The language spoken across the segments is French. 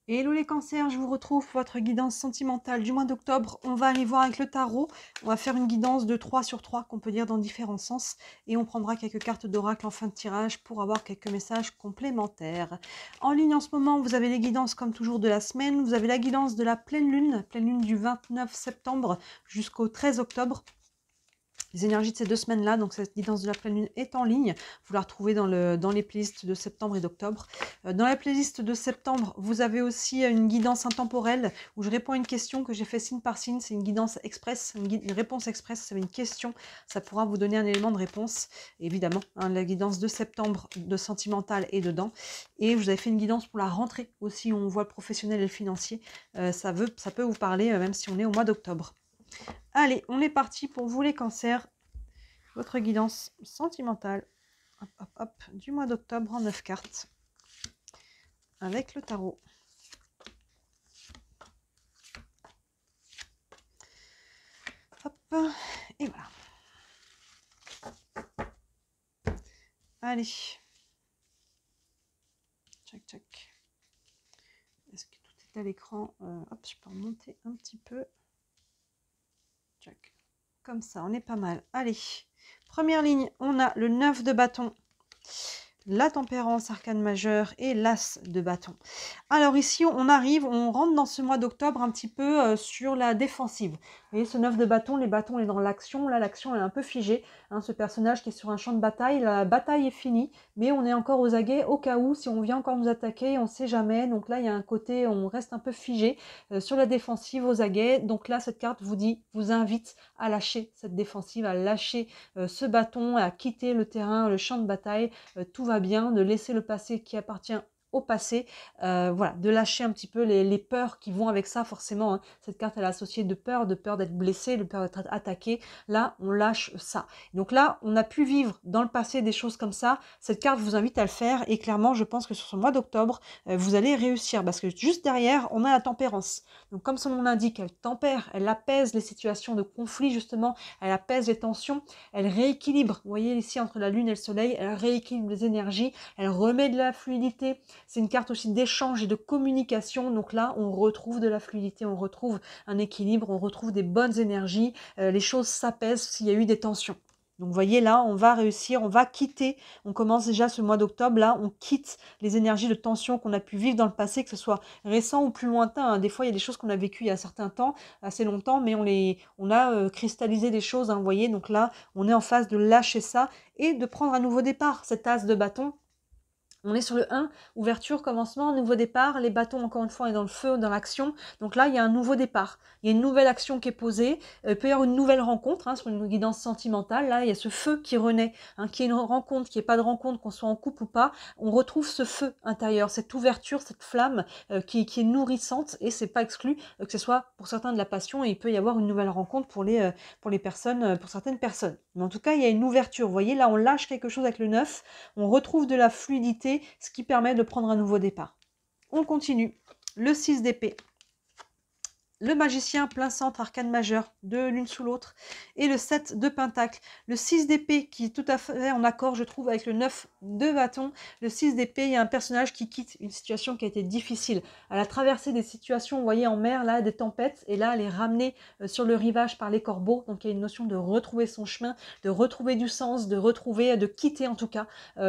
Hello les cancers, je vous retrouve pour votre guidance sentimentale du mois d'octobre. On va aller voir avec le tarot. On va faire une guidance de 3 sur 3 qu'on peut lire dans différents sens. Et on prendra quelques cartes d'oracle en fin de tirage pour avoir quelques messages complémentaires. En ligne en ce moment, vous avez les guidances comme toujours de la semaine. Vous avez la guidance de la pleine lune du 29 septembre jusqu'au 13 octobre. Les énergies de ces 2 semaines-là, donc cette guidance de la pleine lune est en ligne. Vous la retrouvez dans les playlists de septembre et d'octobre. Dans la playlist de septembre, vous avez aussi une guidance intemporelle où je réponds à une question que j'ai fait signe par signe. C'est une guidance express, une réponse express. C'est une question, ça pourra vous donner un élément de réponse. Évidemment, hein, la guidance de septembre de sentimental est dedans. Et vous avez fait une guidance pour la rentrée aussi où on voit le professionnel et le financier. Ça peut vous parler même si on est au mois d'octobre. Allez, on est parti pour vous les cancers. Votre guidance sentimentale hop, hop, hop, du mois d'octobre en 9 cartes avec le tarot. Hop, et voilà. Allez. Tchac, tchac. Est-ce que tout est à l'écran? Hop, je peux remonter un petit peu. Tchac. Comme ça, on est pas mal. Allez. Première ligne, on a le 9 de bâton, la tempérance, arcane majeure et l'as de bâton. Alors ici, on rentre dans ce mois d'octobre un petit peu sur la défensive. Vous voyez, ce 9 de bâton, les bâtons est dans l'action. Là, l'action est un peu figée. Hein, ce personnage qui est sur un champ de bataille, la bataille est finie, mais on est encore aux aguets au cas où, si on vient encore nous attaquer, on ne sait jamais. Donc là, il y a un côté, on reste un peu figé sur la défensive, aux aguets. Donc là, cette carte vous invite à lâcher cette défensive, à lâcher ce bâton, à quitter le terrain, le champ de bataille. Tout va bien, de laisser le passé qui appartient au passé, voilà, de lâcher un petit peu les peurs qui vont avec ça forcément. Hein. Cette carte elle est associée de peur d'être blessé, de peur d'être attaqué. Là, on lâche ça. Donc là, on a pu vivre dans le passé des choses comme ça. Cette carte vous invite à le faire et clairement, je pense que sur ce mois d'octobre, vous allez réussir parce que juste derrière, on a la tempérance. Donc comme son nom l'indique, elle tempère, elle apaise les situations de conflit justement, elle apaise les tensions, elle rééquilibre. Vous voyez ici entre la lune et le soleil, elle rééquilibre les énergies, elle remet de la fluidité. C'est une carte aussi d'échange et de communication. Donc là, on retrouve de la fluidité, on retrouve un équilibre, on retrouve des bonnes énergies. Les choses s'apaisent s'il y a eu des tensions. Donc vous voyez là, on va réussir, on va quitter, on commence déjà ce mois d'octobre, là, on quitte les énergies de tension qu'on a pu vivre dans le passé, que ce soit récent ou plus lointain. Hein. Des fois, il y a des choses qu'on a vécues il y a un certain temps, assez longtemps, mais on a cristallisé des choses, hein, vous voyez. Donc là, on est en phase de lâcher ça et de prendre un nouveau départ. Cet as de bâton, on est sur le 1, ouverture, commencement, nouveau départ. Les bâtons, encore une fois, on est dans le feu, dans l'action. Donc là, il y a un nouveau départ. Il y a une nouvelle action qui est posée. Il peut y avoir une nouvelle rencontre, hein, sur une guidance sentimentale. Là, il y a ce feu qui renaît, hein, qui est une rencontre, qui n'est pas de rencontre, qu'on soit en couple ou pas. On retrouve ce feu intérieur, cette ouverture, cette flamme qui est nourrissante. Et c'est pas exclu que ce soit pour certains de la passion. Et il peut y avoir une nouvelle rencontre pour les personnes, pour certaines personnes. Mais en tout cas, il y a une ouverture. Vous voyez, là, on lâche quelque chose avec le 9. On retrouve de la fluidité, ce qui permet de prendre un nouveau départ. On continue. Le 6 d'épée. Le magicien plein centre, arcane majeur, deux l'une sous l'autre, et le 7 de pentacle. Le 6 d'épée qui est tout à fait en accord, je trouve, avec le 9 de bâton. Le 6 d'épée, il y a un personnage qui quitte une situation qui a été difficile. Elle a traversé des situations, vous voyez, en mer, là, des tempêtes, et là, elle est ramenée sur le rivage par les corbeaux. Donc, il y a une notion de retrouver son chemin, de retrouver du sens, de quitter, en tout cas,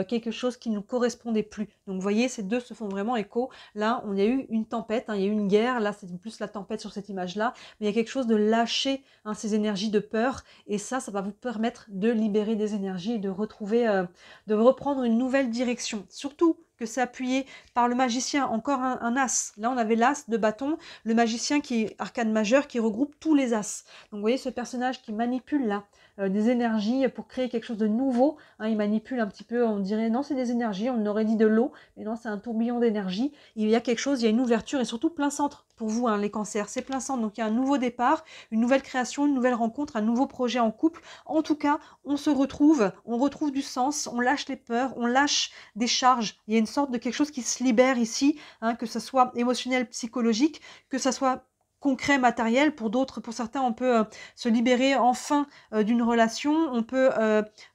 quelque chose qui ne nous correspondait plus. Donc, vous voyez, ces deux se font vraiment écho. Là, on a eu une tempête, hein, il y a eu une guerre. Là, c'est plus la tempête sur cette image-là, mais il y a quelque chose de lâcher, hein, ces énergies de peur, et ça va vous permettre de libérer des énergies et de retrouver, de reprendre une nouvelle direction. Surtout que c'est appuyé par le magicien, encore un as. Là, on avait l'as de bâton, le magicien qui est arcane majeur, qui regroupe tous les as. Donc, vous voyez ce personnage qui manipule là des énergies pour créer quelque chose de nouveau. Hein, il manipule un petit peu, on dirait, non, c'est des énergies, on aurait dit de l'eau, mais non, c'est un tourbillon d'énergie. Il y a quelque chose, il y a une ouverture, et surtout plein centre pour vous, hein, les cancers. C'est plein centre, donc il y a un nouveau départ, une nouvelle création, une nouvelle rencontre, un nouveau projet en couple. En tout cas, on retrouve du sens, on lâche les peurs, on lâche des charges. Il y a une sorte de quelque chose qui se libère ici, hein, que ce soit émotionnel, psychologique, que ce soit concret, matériel. Pour d'autres, pour certains, on peut se libérer enfin d'une relation. On peut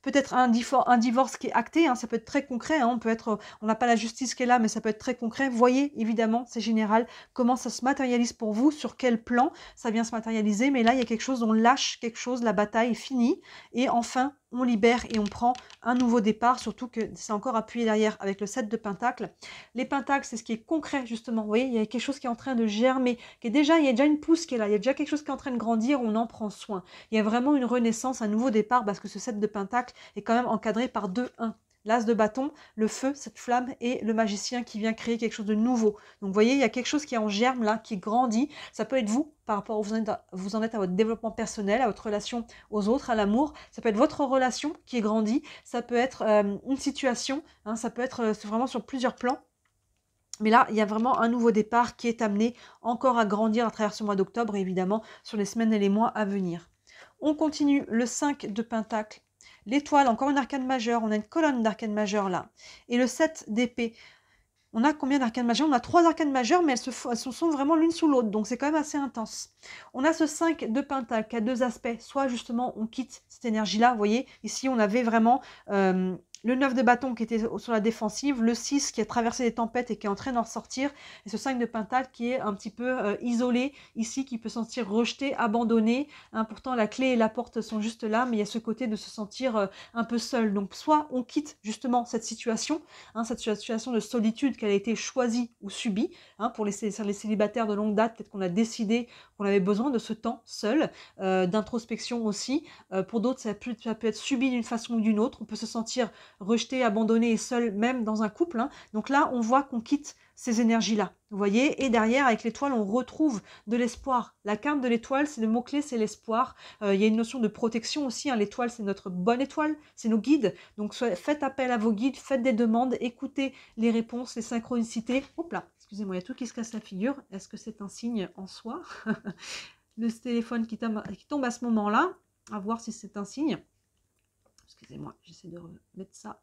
peut-être un divorce qui est acté, hein, ça peut être très concret. Hein, on n'a pas la justice qui est là, mais ça peut être très concret. Voyez, évidemment, c'est général, comment ça se matérialise pour vous, sur quel plan ça vient se matérialiser. Mais là, il y a quelque chose, on lâche quelque chose, la bataille est finie. Et enfin, on libère et on prend un nouveau départ, surtout que c'est encore appuyé derrière avec le 7 de Pentacles. Les Pentacles, c'est ce qui est concret, justement. Vous voyez, il y a quelque chose qui est en train de germer, il y a déjà une pousse qui est là, il y a déjà quelque chose qui est en train de grandir, on en prend soin. Il y a vraiment une renaissance, un nouveau départ, parce que ce 7 de Pentacles est quand même encadré par 2-1. L'as de bâton, le feu, cette flamme, et le magicien qui vient créer quelque chose de nouveau. Donc vous voyez, il y a quelque chose qui est en germe là, qui grandit. Ça peut être vous, par rapport où vous en êtes à votre développement personnel, à votre relation aux autres, à l'amour. Ça peut être votre relation qui grandit. Ça peut être une situation, hein, ça peut être vraiment sur plusieurs plans. Mais là, il y a vraiment un nouveau départ qui est amené encore à grandir à travers ce mois d'octobre et évidemment sur les semaines et les mois à venir. On continue le 5 de Pentacle. L'étoile, encore une arcane majeure. On a une colonne d'arcane majeure là. Et le 7 d'épée. On a combien d'arcanes majeures? On a 3 arcanes majeures, mais elles sont vraiment l'une sous l'autre. Donc c'est quand même assez intense. On a ce 5 de Pentacle qui a deux aspects. Soit justement, on quitte cette énergie-là. Vous voyez, ici, on avait vraiment... le 9 de bâton qui était sur la défensive, le 6 qui a traversé des tempêtes et qui est en train d'en ressortir, et ce 5 de Pentacle qui est un petit peu isolé, ici, qui peut se sentir rejeté, abandonné. Hein, pourtant, la clé et la porte sont juste là, mais il y a ce côté de se sentir un peu seul. Donc, soit on quitte justement cette situation de solitude qu'elle a été choisie ou subie. Hein, pour les célibataires de longue date, peut-être qu'on a décidé qu'on avait besoin de ce temps seul, d'introspection aussi. Pour d'autres, ça peut être subi d'une façon ou d'une autre. On peut se sentir rejeté, abandonné et seul, même dans un couple. Hein. Donc là, on voit qu'on quitte ces énergies-là. Vous voyez, et derrière, avec l'étoile, on retrouve de l'espoir. La carte de l'étoile, c'est le mot-clé, c'est l'espoir. Il y a une notion de protection aussi. Hein. L'étoile, c'est notre bonne étoile, c'est nos guides. Donc faites appel à vos guides, faites des demandes, écoutez les réponses, les synchronicités. Hop là, excusez-moi, il y a tout qui se casse la figure. Est-ce que c'est un signe en soi? Le téléphone qui tombe à ce moment-là, à voir si c'est un signe. Excusez-moi, j'essaie de remettre ça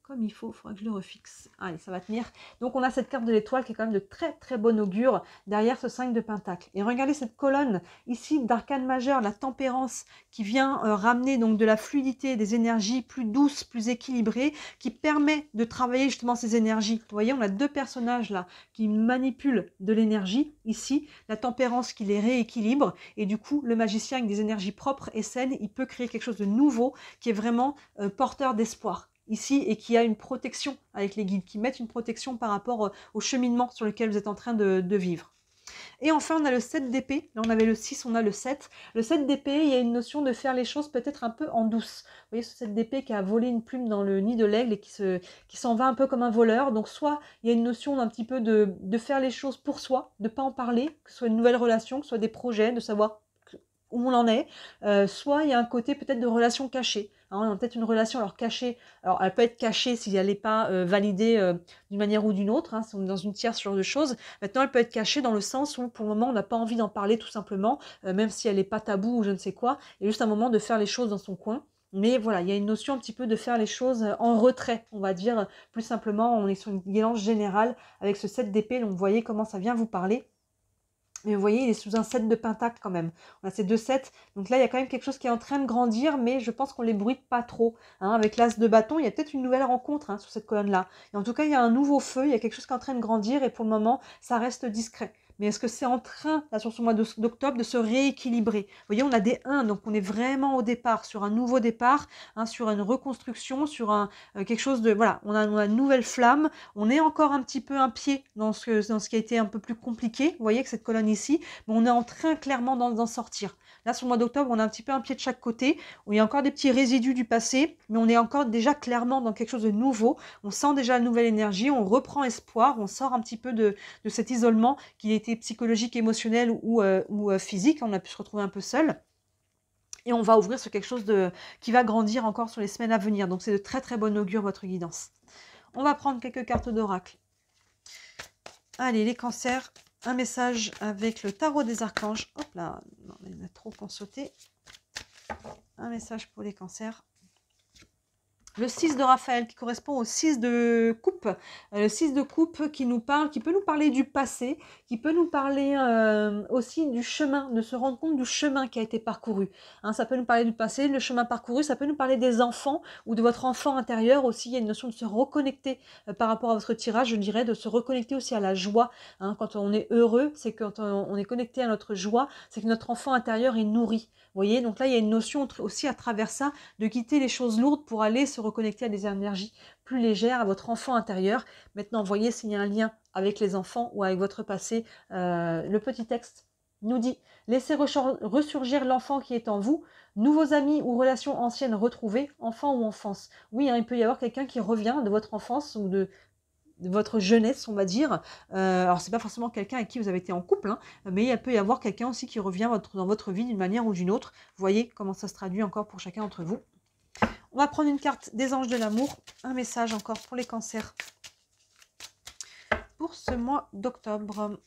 comme il faut que je le refixe. Allez, ça va tenir. Donc, on a cette carte de l'étoile qui est quand même de très, très bon augure derrière ce 5 de Pentacle. Et regardez cette colonne ici d'arcane majeur, la tempérance, qui vient ramener donc de la fluidité, des énergies plus douces, plus équilibrées, qui permet de travailler justement ces énergies. Vous voyez, on a deux personnages là qui manipulent de l'énergie. Ici, la tempérance qui les rééquilibre. Et du coup, le magicien avec des énergies propres et saines, il peut créer quelque chose de nouveau qui est vraiment porteur d'espoir ici et qui a une protection avec les guides, qui mettent une protection par rapport au cheminement sur lequel vous êtes en train de vivre. Et enfin, on a le 7 d'épée. Là, on avait le 6, on a le 7. Le 7 d'épée, il y a une notion de faire les choses peut-être un peu en douce. Vous voyez, ce 7 d'épée qui a volé une plume dans le nid de l'aigle et qui s'en va un peu comme un voleur. Donc, soit il y a une notion d'un petit peu de faire les choses pour soi, de ne pas en parler, que ce soit une nouvelle relation, que ce soit des projets, de savoir où on en est, soit il y a un côté peut-être de relation cachée. Hein, on a peut-être une relation alors cachée, alors elle peut être cachée si elle n'est pas validée d'une manière ou d'une autre, hein, si on est dans une tierce, ce genre de choses. Maintenant, elle peut être cachée dans le sens où pour le moment, on n'a pas envie d'en parler tout simplement, même si elle n'est pas taboue ou je ne sais quoi, et juste un moment de faire les choses dans son coin. Mais voilà, il y a une notion un petit peu de faire les choses en retrait, on va dire plus simplement, on est sur une guidance générale avec ce 7 d'épée, donc vous voyez comment ça vient vous parler. Mais vous voyez, il est sous un 7 de Pentacle quand même. On a ces deux 7. Donc là, il y a quand même quelque chose qui est en train de grandir, mais je pense qu'on ne les bruite pas trop. Hein. Avec l'As de bâton, il y a peut-être une nouvelle rencontre sur cette colonne-là. Et en tout cas, il y a un nouveau feu, il y a quelque chose qui est en train de grandir, et pour le moment, ça reste discret. Mais est-ce que c'est en train, là, sur ce mois d'octobre, de se rééquilibrer? Vous voyez, on a des 1, donc on est vraiment au départ, sur un nouveau départ, hein, sur une reconstruction, sur quelque chose de... Voilà, on a une nouvelle flamme. On est encore un petit peu un pied dans ce qui a été un peu plus compliqué. Vous voyez que cette colonne ici, mais on est en train clairement d'en sortir. Là, sur le mois d'octobre, on a un petit peu un pied de chaque côté, où il y a encore des petits résidus du passé, mais on est encore déjà clairement dans quelque chose de nouveau. On sent déjà la nouvelle énergie, on reprend espoir, on sort un petit peu de cet isolement qui était psychologique, émotionnel ou physique. On a pu se retrouver un peu seul. Et on va ouvrir sur quelque chose qui va grandir encore sur les semaines à venir. Donc, c'est de très très bon augure, votre guidance. On va prendre quelques cartes d'oracle. Allez, les cancers, un message avec le tarot des archanges. Hop là, non, il y en a trop qui ont sauté. Un message pour les cancers. Le 6 de Raphaël qui correspond au 6 de coupe. Le 6 de coupe qui nous parle, qui peut nous parler du passé, qui peut nous parler aussi du chemin, de se rendre compte du chemin qui a été parcouru. Hein, ça peut nous parler du passé, le chemin parcouru, ça peut nous parler des enfants ou de votre enfant intérieur aussi. Il y a une notion de se reconnecter par rapport à votre tirage, je dirais, de se reconnecter aussi à la joie. Hein, quand on est heureux, c'est quand on est connecté à notre joie, c'est que notre enfant intérieur est nourri. Vous voyez, donc là, il y a une notion aussi à travers ça de quitter les choses lourdes pour aller se reconnecter à des énergies plus légères, à votre enfant intérieur. Maintenant, voyez s'il y a un lien avec les enfants ou avec votre passé. Le petit texte nous dit « Laissez ressurgir l'enfant qui est en vous, nouveaux amis ou relations anciennes retrouvées, enfant ou enfance. » Oui, hein, il peut y avoir quelqu'un qui revient de votre enfance ou de votre jeunesse, on va dire. Alors, c'est pas forcément quelqu'un avec qui vous avez été en couple, hein, mais il peut y avoir quelqu'un aussi qui revient dans votre vie d'une manière ou d'une autre. Vous voyez comment ça se traduit encore pour chacun d'entre vous. On va prendre une carte des anges de l'amour, un message encore pour les cancers. Pour ce mois d'octobre,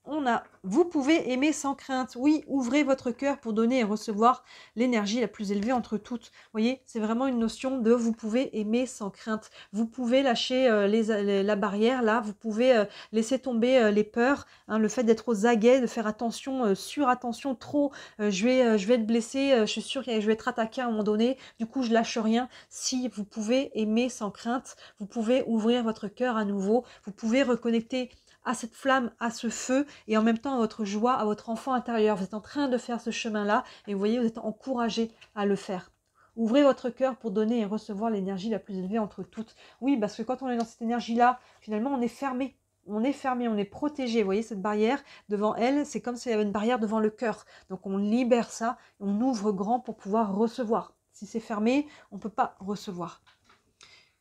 on a « Vous pouvez aimer sans crainte ». Oui, ouvrez votre cœur pour donner et recevoir l'énergie la plus élevée entre toutes. Vous voyez, c'est vraiment une notion de « vous pouvez aimer sans crainte ». Vous pouvez lâcher la barrière, là. Vous pouvez laisser tomber les peurs. Hein, le fait d'être aux aguets, de faire attention, surattention, trop. Je vais être blessée, je suis sûre que je vais être attaquée à un moment donné. Du coup, je lâche rien. Si vous pouvez aimer sans crainte, vous pouvez ouvrir votre cœur à nouveau. Vous pouvez reconnecter à cette flamme, à ce feu, et en même temps à votre joie, à votre enfant intérieur. Vous êtes en train de faire ce chemin-là, et vous voyez, vous êtes encouragé à le faire. Ouvrez votre cœur pour donner et recevoir l'énergie la plus élevée entre toutes. Oui, parce que quand on est dans cette énergie-là, finalement, on est fermé. On est fermé, on est protégé. Vous voyez, cette barrière, devant elle, c'est comme s'il y avait une barrière devant le cœur. Donc, on libère ça, on ouvre grand pour pouvoir recevoir. Si c'est fermé, on ne peut pas recevoir.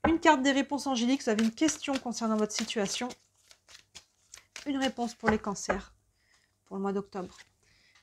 Une carte des réponses angéliques. Vous avez une question concernant votre situation. Une réponse pour les cancers, pour le mois d'octobre.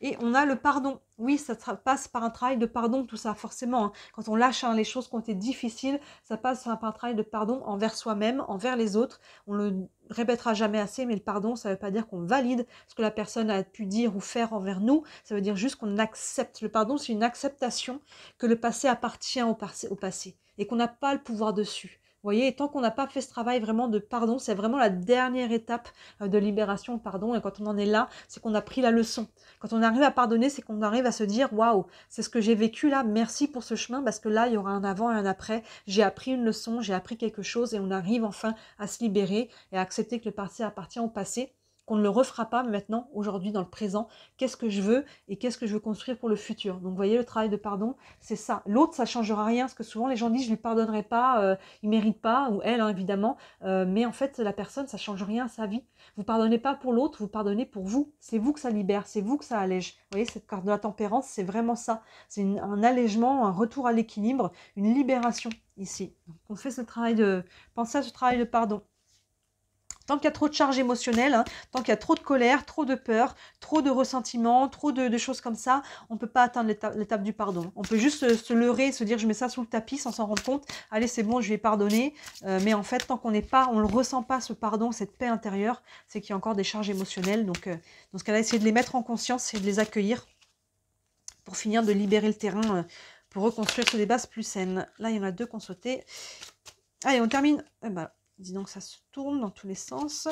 Et on a le pardon. Oui, ça passe par un travail de pardon, tout ça, forcément. Hein. Quand on lâche les choses qui ont été difficiles, ça passe par un travail de pardon envers soi-même, envers les autres. On le répétera jamais assez, mais le pardon, ça ne veut pas dire qu'on valide ce que la personne a pu dire ou faire envers nous. Ça veut dire juste qu'on accepte. Le pardon, c'est une acceptation que le passé appartient au passé et qu'on n'a pas le pouvoir dessus. Vous voyez, et tant qu'on n'a pas fait ce travail vraiment de pardon, c'est vraiment la dernière étape de libération, pardon. Et quand on en est là, c'est qu'on a pris la leçon. Quand on arrive à pardonner, c'est qu'on arrive à se dire « Waouh, c'est ce que j'ai vécu là, merci pour ce chemin, parce que là, il y aura un avant et un après. J'ai appris une leçon, j'ai appris quelque chose. » Et on arrive enfin à se libérer et à accepter que le passé appartient au passé. Qu'on ne le refera pas maintenant, aujourd'hui, dans le présent. Qu'est-ce que je veux et qu'est-ce que je veux construire pour le futur. Donc, vous voyez, le travail de pardon, c'est ça. L'autre, ça ne changera rien, parce que souvent, les gens disent « je ne lui pardonnerai pas, il ne mérite pas », ou elle, hein, évidemment. Mais en fait, la personne, ça ne change rien à sa vie. Vous ne pardonnez pas pour l'autre, vous pardonnez pour vous. C'est vous que ça libère, c'est vous que ça allège. Vous voyez, cette carte de la tempérance, c'est vraiment ça. C'est un allègement, un retour à l'équilibre, une libération ici. Donc, on fait ce travail de... Pensez à ce travail de pardon. Tant qu'il y a trop de charge émotionnelle, hein, tant qu'il y a trop de colère, trop de peur, trop de ressentiment, trop de choses comme ça, on ne peut pas atteindre l'étape du pardon. On peut juste se leurrer, se dire je mets ça sous le tapis sans s'en rendre compte. Allez, c'est bon, je vais pardonner. Mais en fait, tant qu'on n'est pas, on ne le ressent pas, ce pardon, cette paix intérieure, c'est qu'il y a encore des charges émotionnelles. Donc, dans ce cas-là, essayez de les mettre en conscience et de les accueillir pour finir de libérer le terrain pour reconstruire sur des bases plus saines. Là, il y en a deux qui ont sauté. Allez, on termine. Dis donc, ça se tourne dans tous les sens.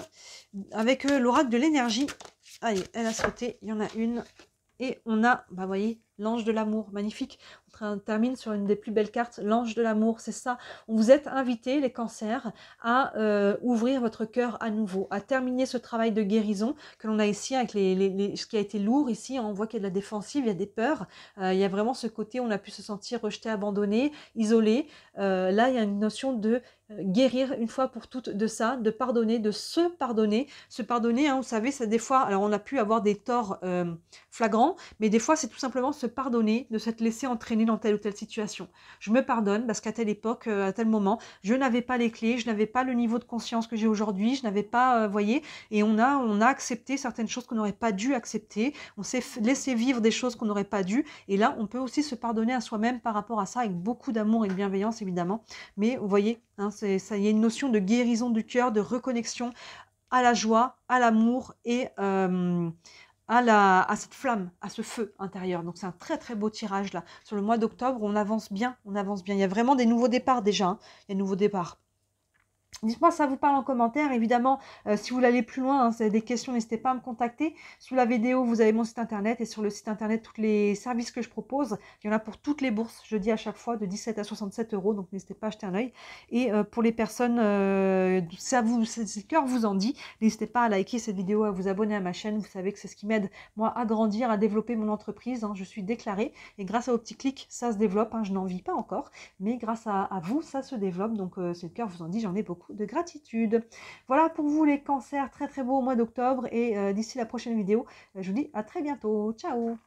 Avec l'oracle de l'énergie. Allez, elle a sauté. Il y en a une. Et on a, vous voyez, l'ange de l'amour. Magnifique. On termine sur une des plus belles cartes. L'ange de l'amour, c'est ça. Vous êtes invités, les cancers, à ouvrir votre cœur à nouveau. À terminer ce travail de guérison que l'on a ici avec ce qui a été lourd ici. On voit qu'il y a de la défensive, il y a des peurs. Il y a vraiment ce côté où on a pu se sentir rejeté, abandonné, isolé. Là, il y a une notion de guérir une fois pour toutes de ça, de pardonner, de se pardonner. Se pardonner, hein, vous savez, c'est des fois, alors on a pu avoir des torts flagrants, mais des fois c'est tout simplement se pardonner, de s'être laissé entraîner dans telle ou telle situation. Je me pardonne parce qu'à telle époque, à tel moment, je n'avais pas les clés, je n'avais pas le niveau de conscience que j'ai aujourd'hui, je n'avais pas, voyez, et on a accepté certaines choses qu'on n'aurait pas dû accepter, on s'est laissé vivre des choses qu'on n'aurait pas dû, et là on peut aussi se pardonner à soi-même par rapport à ça, avec beaucoup d'amour et de bienveillance évidemment, mais vous voyez, hein, il y a une notion de guérison du cœur, de reconnexion à la joie, à l'amour et à cette flamme, à ce feu intérieur. Donc c'est un très très beau tirage là. Sur le mois d'octobre, on avance bien, on avance bien. Il y a vraiment des nouveaux départs déjà, hein. Il y a des nouveaux départs. Dites-moi si ça vous parle en commentaire. Évidemment, si vous voulez aller plus loin, hein, si vous avez des questions, n'hésitez pas à me contacter. Sous la vidéo, vous avez mon site internet et sur le site internet, tous les services que je propose. Il y en a pour toutes les bourses, je dis à chaque fois, de 17 à 67 euros. Donc n'hésitez pas à jeter un œil. Et pour les personnes, si le cœur vous en dit, n'hésitez pas à liker cette vidéo, à vous abonner à ma chaîne. Vous savez que c'est ce qui m'aide, moi, à grandir, à développer mon entreprise, hein. Je suis déclarée et grâce à vos petits clics, ça se développe, hein. Je n'en vis pas encore, mais grâce à vous, ça se développe. Donc si le cœur vous en dit, j'en ai beaucoup de gratitude. Voilà pour vous les cancers, très très beau au mois d'octobre et d'ici la prochaine vidéo, je vous dis à très bientôt. Ciao!